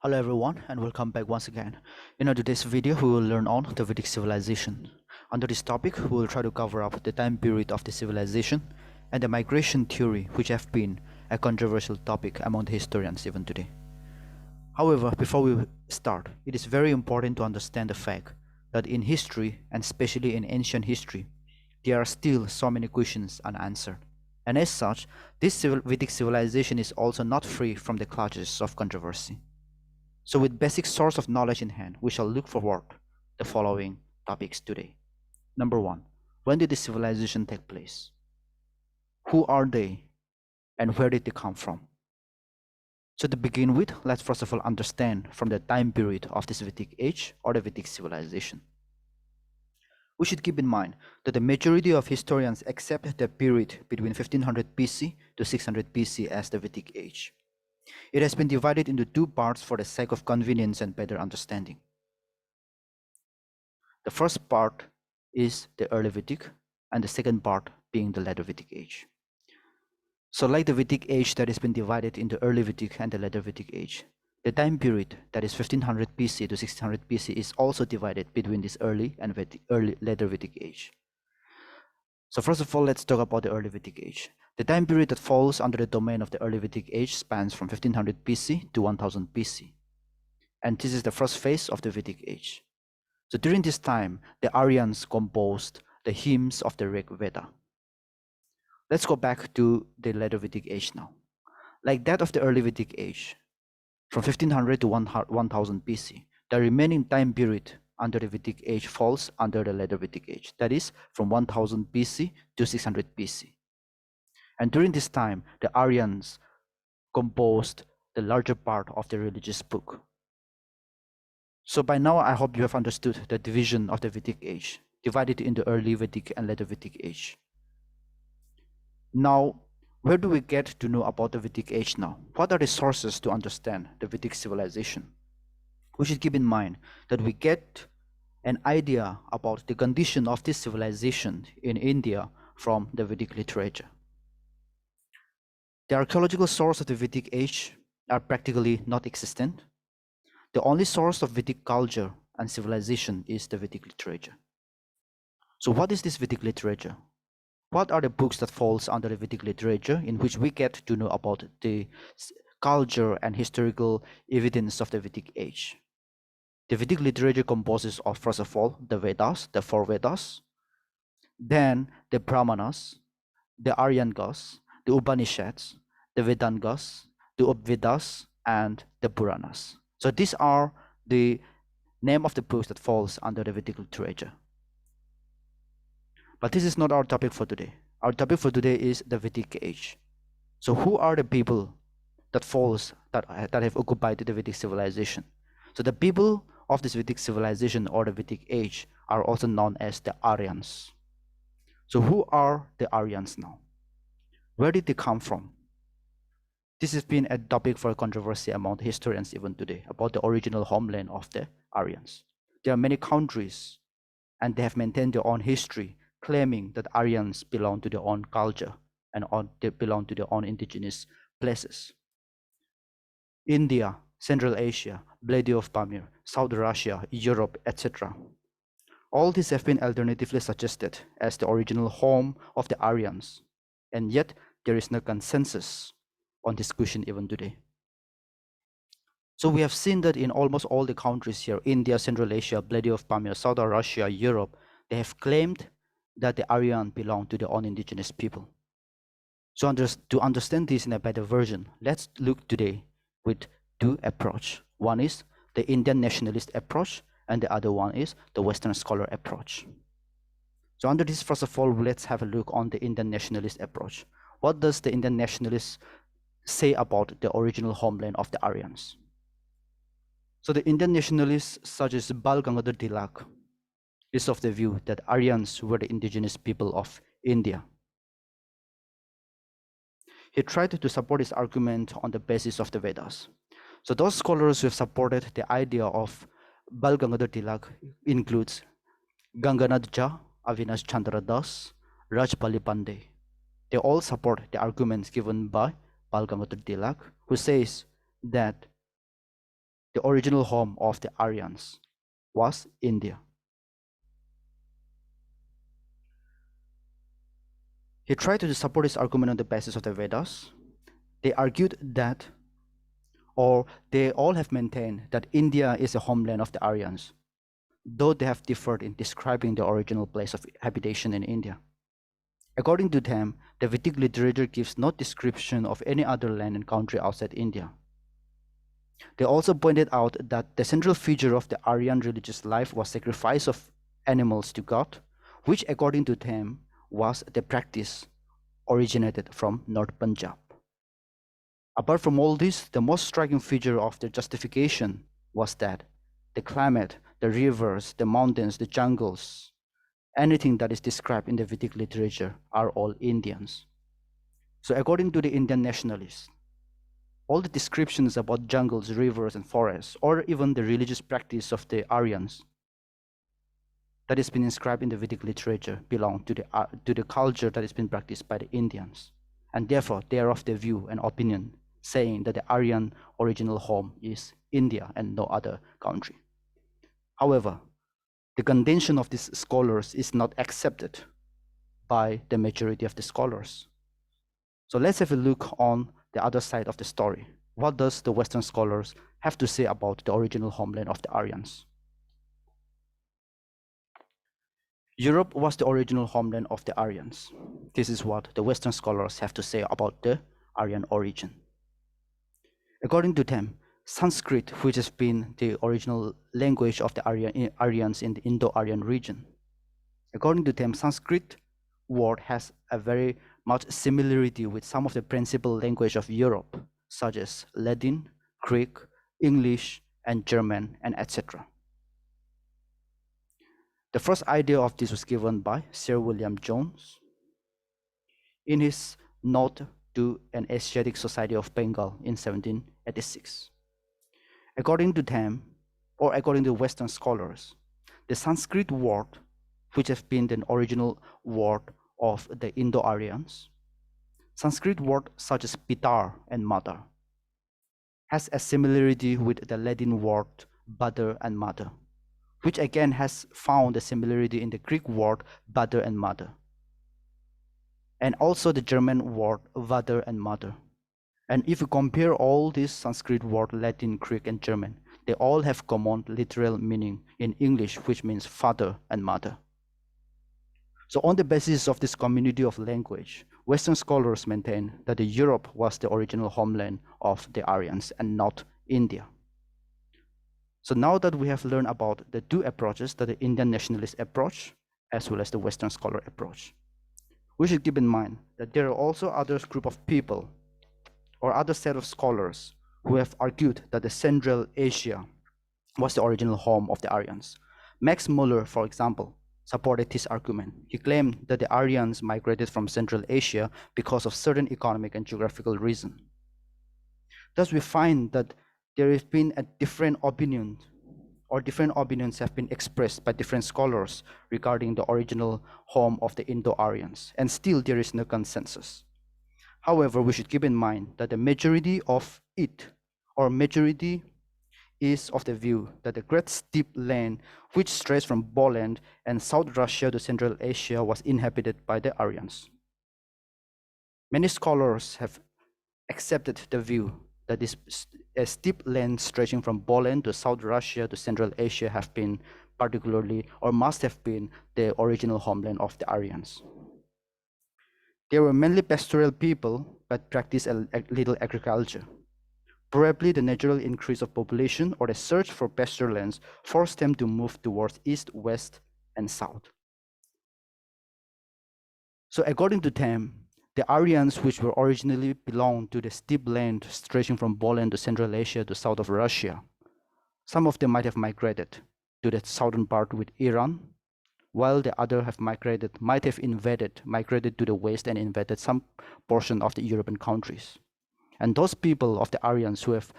Hello everyone and welcome back once again. In today's video we will learn on the Vedic civilization. Under this topic we will try to cover up the time period of the civilization and the migration theory, which have been a controversial topic among the historians even today. However, before we start, it is very important to understand the fact that in history, and especially in ancient history, there are still so many questions unanswered. And as such, this Vedic civilization is also not free from the clutches of controversy. So with basic source of knowledge in hand, we shall look forward the following topics today. Number one, when did the civilization take place? Who are they and where did they come from? So to begin with, let's first of all understand from the time period of this Vedic age or the Vedic civilization. We should keep in mind that the majority of historians accept the period between 1500 BC to 600 BC as the Vedic age. It has been divided into two parts for the sake of convenience and better understanding. The first part is the early Vedic, and the second part being the later Vedic age. So like the Vedic age that has been divided into early Vedic and the later Vedic age, the time period that is 1500 BC to 1600 BC is also divided between this early and later Vedic age. So first of all, let's talk about the early Vedic age. The time period that falls under the domain of the early Vedic age spans from 1500 BC to 1000 BC. And this is the first phase of the Vedic age. So during this time, the Aryans composed the hymns of the Rig Veda. Let's go back to the later Vedic age now. Like that of the early Vedic age, from 1500 to 1000 BC, the remaining time period under the Vedic age falls under the later Vedic age, that is from 1000 BC to 600 BC. And during this time, the Aryans composed the larger part of the religious book. So by now, I hope you have understood the division of the Vedic age, divided into early Vedic and later Vedic age. Now, where do we get to know about the Vedic age now? What are the sources to understand the Vedic civilization? We should keep in mind that we get an idea about the condition of this civilization in India from the Vedic literature. The archaeological source of the Vedic age are practically not existent. The only source of Vedic culture and civilization is the Vedic literature. So what is this Vedic literature? What are the books that falls under the Vedic literature in which we get to know about the culture and historical evidence of the Vedic age? The Vedic literature composes of, first of all, the Vedas, the four Vedas, then the Brahmanas, the Aryangas, the Upanishads, the Vedangas, the Upvedas, and the Puranas. So these are the name of the books that falls under the Vedic literature. But this is not our topic for today. Our topic for today is the Vedic age. So who are the people that have occupied the Vedic civilization? So the people of this Vedic civilization or the Vedic age are also known as the Aryans. So who are the Aryans now? Where did they come from? This has been a topic for controversy among historians even today about the original homeland of the Aryans. There are many countries and they have maintained their own history, claiming that Aryans belong to their own culture and they belong to their own indigenous places. India, Central Asia, Vladimir of Pamir, South Russia, Europe, etc. All these have been alternatively suggested as the original home of the Aryans, and yet there is no consensus on this question even today. So we have seen that in almost all the countries here, India, Central Asia, Vladimir of Pamir, South Russia, Europe, they have claimed that the Aryan belong to their own indigenous people. So to understand this in a better version, let's look today with two approaches. One is the Indian nationalist approach, and the other one is the Western scholar approach. So under this, first of all, let's have a look on the Indian nationalist approach. What does the Indian nationalists say about the original homeland of the Aryans? So the Indian nationalists such as Bal Gangadhar Tilak is of the view that Aryans were the indigenous people of India. He tried to support his argument on the basis of the Vedas. So those scholars who have supported the idea of Bal Gangadhar Tilak includes Ganganath Jha, Avinash Chandra Das, Rajpali Pandey. They all support the arguments given by Bal Gangadhar Tilak, who says that the original home of the Aryans was India. He tried to support his argument on the basis of the Vedas. They argued that, or they all have maintained that India is the homeland of the Aryans, though they have differed in describing the original place of habitation in India. According to them, the Vedic literature gives no description of any other land and country outside India. They also pointed out that the central feature of the Aryan religious life was sacrifice of animals to God, which according to them was the practice originated from North Punjab. Apart from all this, the most striking feature of their justification was that the climate, the rivers, the mountains, the jungles, anything that is described in the Vedic literature are all Indians. So according to the Indian nationalists, all the descriptions about jungles, rivers, and forests, or even the religious practice of the Aryans that has been inscribed in the Vedic literature belong to the culture that has been practiced by the Indians. And therefore, they are of the view and opinion saying that the Aryan original home is India and no other country. However, the contention of these scholars is not accepted by the majority of the scholars. So let's have a look on the other side of the story. What does the Western scholars have to say about the original homeland of the Aryans? Europe was the original homeland of the Aryans. This is what the Western scholars have to say about the Aryan origin. According to them, Sanskrit, which has been the original language of the Aryans in the Indo-Aryan region, according to them, Sanskrit word has a very much similarity with some of the principal language of Europe, such as Latin, Greek, English, and German, and etc. The first idea of this was given by Sir William Jones in his Note to an Asiatic Society of Bengal in 1786. According to them, or according to Western scholars, the Sanskrit word, which has been the original word of the Indo-Aryans, Sanskrit word such as pitar and mother, has a similarity with the Latin word father and mother, which again has found a similarity in the Greek word father and mother, and also the German word father and mother. And if you compare all these Sanskrit words, Latin, Greek, and German, they all have common literal meaning in English, which means father and mother. So on the basis of this community of language, Western scholars maintain that Europe was the original homeland of the Aryans and not India. So now that we have learned about the two approaches, that the Indian nationalist approach as well as the Western scholar approach, we should keep in mind that there are also other group of people or other set of scholars who have argued that the Central Asia was the original home of the Aryans. Max Muller, for example, supported this argument. He claimed that the Aryans migrated from Central Asia because of certain economic and geographical reasons. Thus, we find that there has been a different opinion, or different opinions have been expressed by different scholars regarding the original home of the Indo-Aryans, and still there is no consensus. However, we should keep in mind that the majority of it, or majority is of the view that the great steppe land which stretched from Poland and South Russia to Central Asia was inhabited by the Aryans. Many scholars have accepted the view that this steppe land stretching from Poland to South Russia to Central Asia have been particularly, or must have been, the original homeland of the Aryans. They were mainly pastoral people, but practiced a little agriculture. Probably the natural increase of population or the search for pasture lands forced them to move towards east, west, and south. So according to them, the Aryans, which were originally belonged to the steppe land stretching from Poland to Central Asia to south of Russia, some of them might have migrated to the southern part with Iran, while the other have might have migrated to the west and invaded some portion of the European countries. And those people of the Aryans who have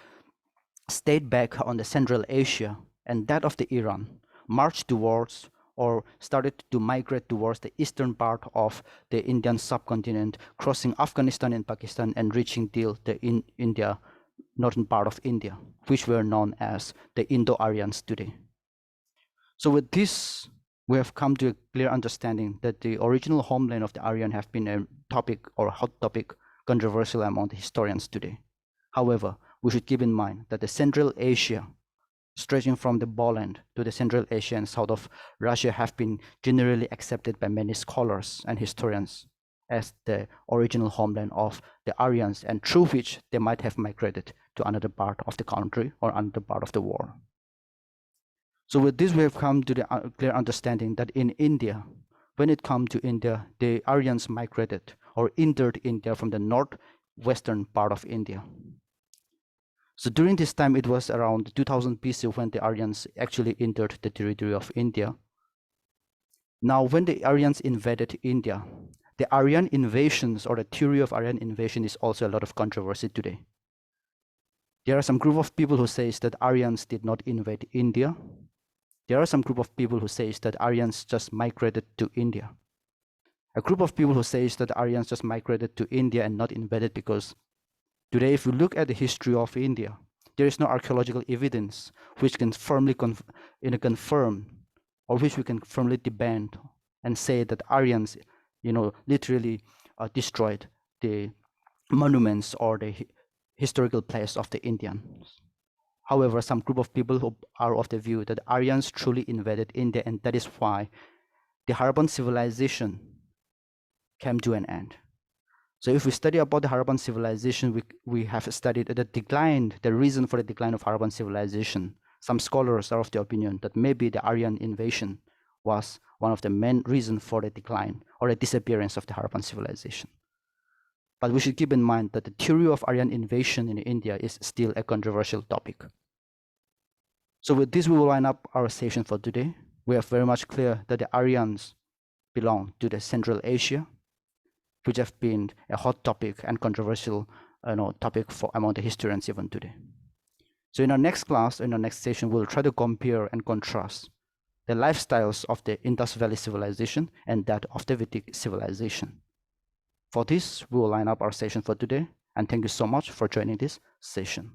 stayed back on the Central Asia and that of the Iran marched towards or started to migrate towards the eastern part of the Indian subcontinent, crossing Afghanistan and Pakistan and reaching till the India northern part of India, which were known as the Indo-Aryans today. So with this, we have come to a clear understanding that the original homeland of the Aryan have been a topic or hot topic controversial among the historians today. However, we should keep in mind that the Central Asia, stretching from the Boland to the Central Asia and south of Russia, have been generally accepted by many scholars and historians as the original homeland of the Aryans, and through which they might have migrated to another part of the country or another part of the world. So with this, we have come to the clear understanding that in India, when it comes to India, the Aryans migrated or entered India from the northwestern part of India. So during this time, it was around 2000 BC when the Aryans actually entered the territory of India. Now, when the Aryans invaded India, the Aryan invasions or the theory of Aryan invasion is also a lot of controversy today. There are some group of people who says that Aryans did not invade India. There are some group of people who says that Aryans just migrated to India. A group of people who says that Aryans just migrated to India and not invaded, because today, if you look at the history of India, there is no archaeological evidence which can firmly confirm, or which we can firmly debate and say that Aryans, literally destroyed the monuments or the historical place of the Indians. However, some group of people who are of the view that Aryans truly invaded India, and that is why the Harappan civilization came to an end. So if we study about the Harappan civilization, we have studied the reason for the decline of Harappan civilization. Some scholars are of the opinion that maybe the Aryan invasion was one of the main reasons for the decline or the disappearance of the Harappan civilization. But we should keep in mind that the theory of Aryan invasion in India is still a controversial topic. So with this, we will wind up our session for today. We are very much clear that the Aryans belong to the Central Asia, which have been a hot topic and controversial topic among the historians even today. So in our next class, in our next session, we'll try to compare and contrast the lifestyles of the Indus Valley civilization and that of the Vedic civilization. For this, we will line up our session for today, and thank you so much for joining this session.